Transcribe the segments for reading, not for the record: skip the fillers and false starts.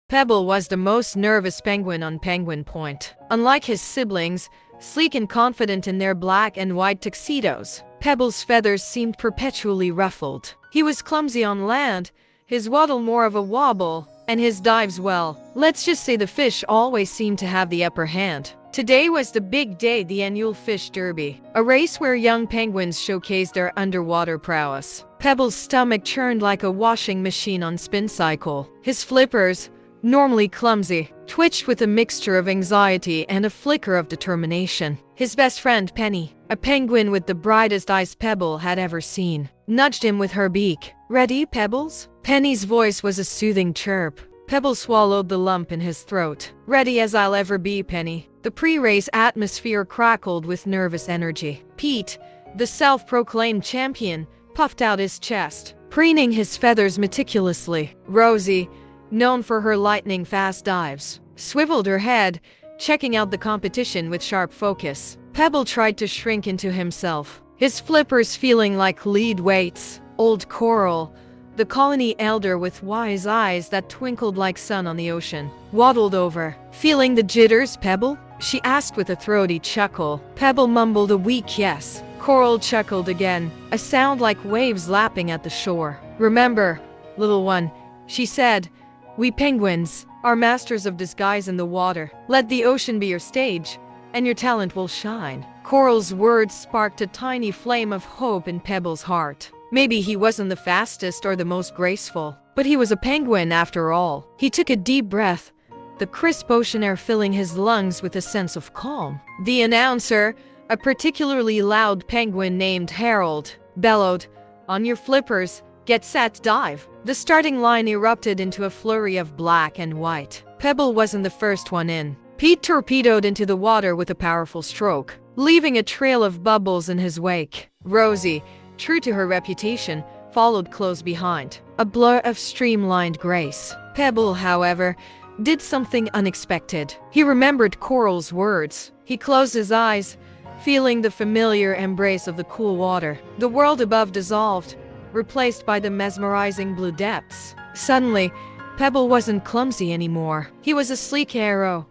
Pebble was the most nervous penguin on Penguin Point. Unlike his siblings, sleek and confident in their black and white tuxedos, Pebble's feathers seemed perpetually ruffled. He was clumsy on land, his waddle more of a wobble, and his dives, well, let's just say the fish always seemed to have the upper hand. Today was the big day, the annual Fish Derby, a race where young penguins showcased their underwater prowess. Pebble's stomach churned like a washing machine on spin cycle. His flippers, normally clumsy, twitched with a mixture of anxiety and a flicker of determination. His best friend Penny, a penguin with the brightest eyes Pebble had ever seen, nudged him with her beak. "Ready, Pebbles?" Penny's voice was a soothing chirp. Pebble swallowed the lump in his throat. "Ready as I'll ever be, Penny." The pre-race atmosphere crackled with nervous energy. Pete, the self-proclaimed champion, puffed out his chest, preening his feathers meticulously. Rosie, known for her lightning-fast dives, swiveled her head, checking out the competition with sharp focus. Pebble tried to shrink into himself, his flippers feeling like lead weights. Old Coral, the colony elder with wise eyes that twinkled like sun on the ocean, waddled over. "Feeling the jitters, Pebble?" she asked with a throaty chuckle. Pebble mumbled a weak yes. Coral chuckled again, a sound like waves lapping at the shore. "Remember, little one," she said, "we penguins are masters of disguise in the water. Let the ocean be your stage, and your talent will shine." Coral's words sparked a tiny flame of hope in Pebble's heart. Maybe he wasn't the fastest or the most graceful, but he was a penguin after all. He took a deep breath, the crisp ocean air filling his lungs with a sense of calm. The announcer, a particularly loud penguin named Harold, bellowed, "On your flippers, get set, dive." The starting line erupted into a flurry of black and white. Pebble wasn't the first one in. Pete torpedoed into the water with a powerful stroke, leaving a trail of bubbles in his wake. Rosie, true to her reputation, followed close behind, a blur of streamlined grace. Pebble, however, did something unexpected. He remembered Coral's words. He closed his eyes, feeling the familiar embrace of the cool water. The world above dissolved, replaced by the mesmerizing blue depths. Suddenly, Pebble wasn't clumsy anymore. He was a sleek arrow,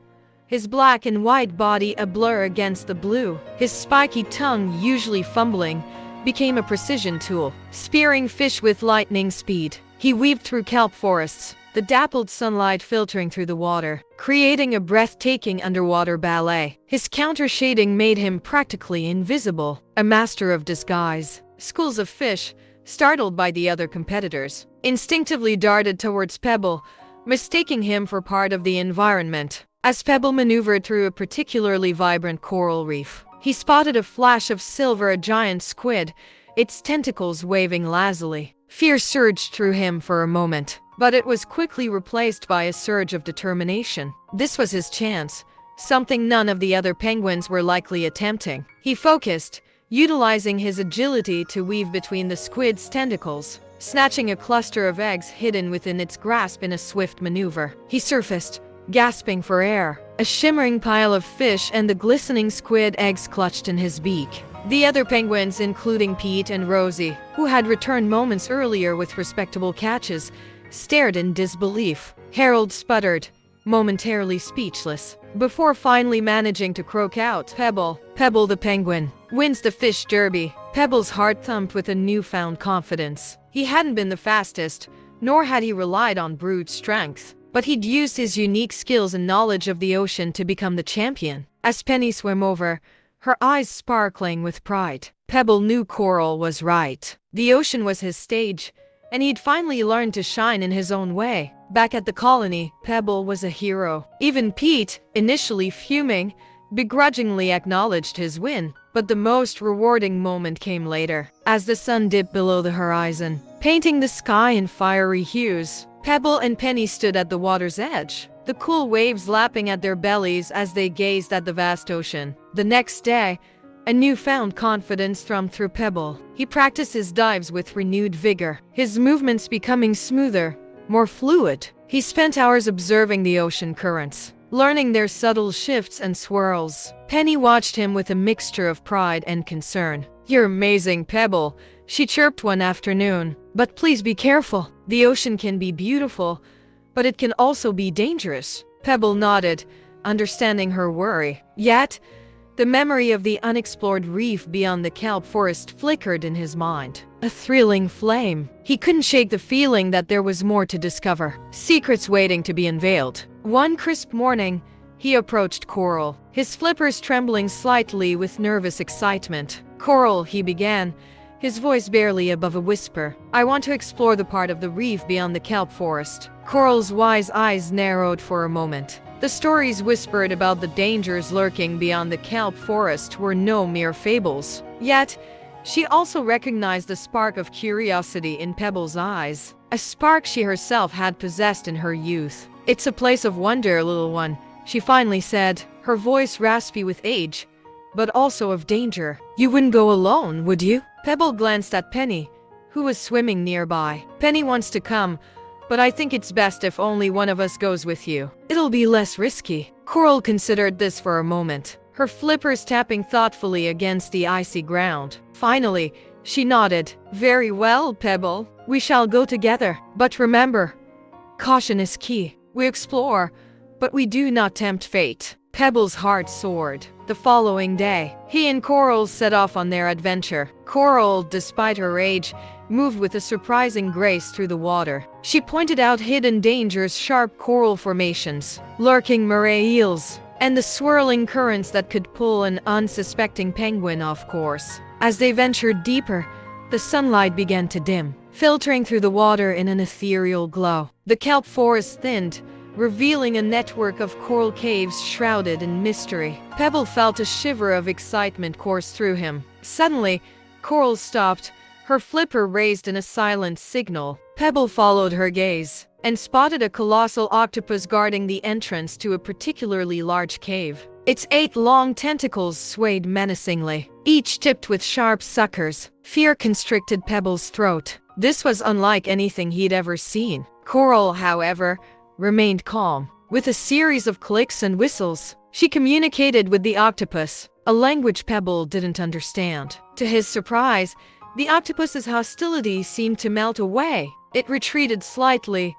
his black and white body a blur against the blue. His spiky tongue, usually fumbling, became a precision tool, spearing fish with lightning speed. He weaved through kelp forests, the dappled sunlight filtering through the water, creating a breathtaking underwater ballet. His counter-shading made him practically invisible, a master of disguise. Schools of fish, startled by the other competitors, instinctively darted towards Pebble, mistaking him for part of the environment. As Pebble maneuvered through a particularly vibrant coral reef, he spotted a flash of silver, a giant squid, its tentacles waving lazily. Fear surged through him for a moment, but it was quickly replaced by a surge of determination. This was his chance, something none of the other penguins were likely attempting. He focused, utilizing his agility to weave between the squid's tentacles, snatching a cluster of eggs hidden within its grasp in a swift maneuver. He surfaced, gasping for air, a shimmering pile of fish and the glistening squid eggs clutched in his beak. The other penguins, including Pete and Rosie, who had returned moments earlier with respectable catches, stared in disbelief. Harold sputtered, momentarily speechless, before finally managing to croak out, "Pebble, Pebble the penguin, wins the Fish Derby." Pebble's heart thumped with a newfound confidence. He hadn't been the fastest, nor had he relied on brute strength, but he'd used his unique skills and knowledge of the ocean to become the champion. As Penny swam over, her eyes sparkling with pride, Pebble knew Coral was right. The ocean was his stage, and he'd finally learned to shine in his own way. Back at the colony, Pebble was a hero. Even Pete, initially fuming, begrudgingly acknowledged his win. But the most rewarding moment came later, as the sun dipped below the horizon, painting the sky in fiery hues. Pebble and Penny stood at the water's edge, the cool waves lapping at their bellies as they gazed at the vast ocean. The next day, a newfound confidence thrummed through Pebble. He practiced his dives with renewed vigor, his movements becoming smoother, more fluid. He spent hours observing the ocean currents, learning their subtle shifts and swirls. Penny watched him with a mixture of pride and concern. "You're amazing, Pebble," she chirped one afternoon. "But please be careful. The ocean can be beautiful, but it can also be dangerous. Pebble nodded, understanding her worry. Yet, the memory of the unexplored reef beyond the kelp forest flickered in his mind. A thrilling flame. He couldn't shake the feeling that there was more to discover, secrets waiting to be unveiled. One crisp morning, he approached Coral, his flippers trembling slightly with nervous excitement. "Coral," he began, his voice barely above a whisper, "I want to explore the part of the reef beyond the kelp forest." Coral's wise eyes narrowed for a moment. The stories whispered about the dangers lurking beyond the kelp forest were no mere fables. Yet, she also recognized the spark of curiosity in Pebble's eyes, a spark she herself had possessed in her youth. "It's a place of wonder, little one," she finally said, her voice raspy with age, but also of danger. "You wouldn't go alone, would you?" Pebble glanced at Penny, who was swimming nearby. "Penny wants to come, but I think it's best if only one of us goes with you. It'll be less risky." Coral considered this for a moment, her flippers tapping thoughtfully against the icy ground. Finally, she nodded. "Very well, Pebble. We shall go together. But remember, caution is key. We explore, but we do not tempt fate." Pebble's heart soared. The following day, he and Coral set off on their adventure. Coral, despite her age, moved with a surprising grace through the water. She pointed out hidden dangers, sharp coral formations, lurking moray eels, and the swirling currents that could pull an unsuspecting penguin off course. As they ventured deeper, the sunlight began to dim, filtering through the water in an ethereal glow. The kelp forest thinned, revealing a network of coral caves shrouded in mystery. Pebble felt a shiver of excitement course through him. Suddenly, Coral stopped, her flipper raised in a silent signal. Pebble followed her gaze and spotted a colossal octopus guarding the entrance to a particularly large cave. Its 8 long tentacles swayed menacingly, each tipped with sharp suckers. Fear constricted Pebble's throat. This was unlike anything he'd ever seen. Coral, however, remained calm. With a series of clicks and whistles, she communicated with the octopus, a language Pebble didn't understand. To his surprise, the octopus's hostility seemed to melt away. It retreated slightly,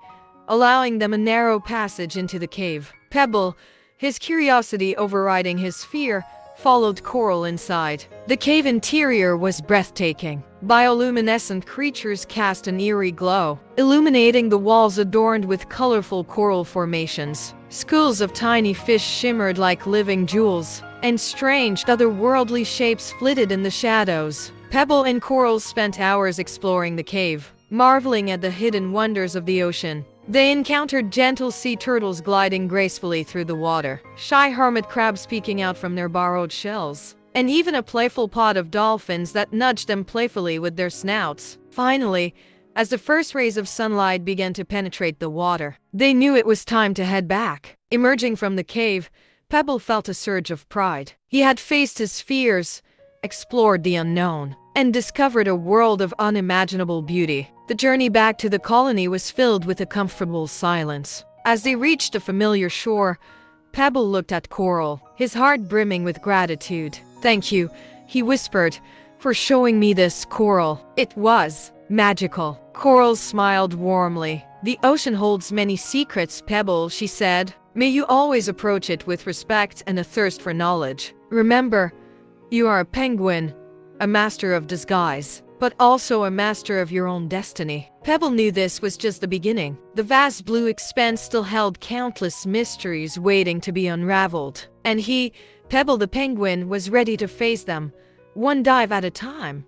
allowing them a narrow passage into the cave. Pebble, his curiosity overriding his fear, followed Coral inside. The cave interior was breathtaking. Bioluminescent creatures cast an eerie glow, illuminating the walls adorned with colorful coral formations. Schools of tiny fish shimmered like living jewels, and strange, otherworldly shapes flitted in the shadows. Pebble and Coral spent hours exploring the cave, marveling at the hidden wonders of the ocean. They encountered gentle sea turtles gliding gracefully through the water, shy hermit crabs peeking out from their burrowed shells, and even a playful pod of dolphins that nudged them playfully with their snouts. Finally, as the first rays of sunlight began to penetrate the water, they knew it was time to head back. Emerging from the cave, Pebble felt a surge of pride. He had faced his fears, explored the unknown, and discovered a world of unimaginable beauty. The journey back to the colony was filled with a comfortable silence. As they reached a familiar shore, Pebble looked at Coral, his heart brimming with gratitude. "Thank you," he whispered, "for showing me this, Coral. It was magical." Coral smiled warmly. "The ocean holds many secrets, Pebble," she said. "May you always approach it with respect and a thirst for knowledge. Remember, you are a penguin, a master of disguise, but also a master of your own destiny." Pebble knew this was just the beginning. The vast blue expanse still held countless mysteries waiting to be unraveled. And he, Pebble the penguin, was ready to face them, one dive at a time.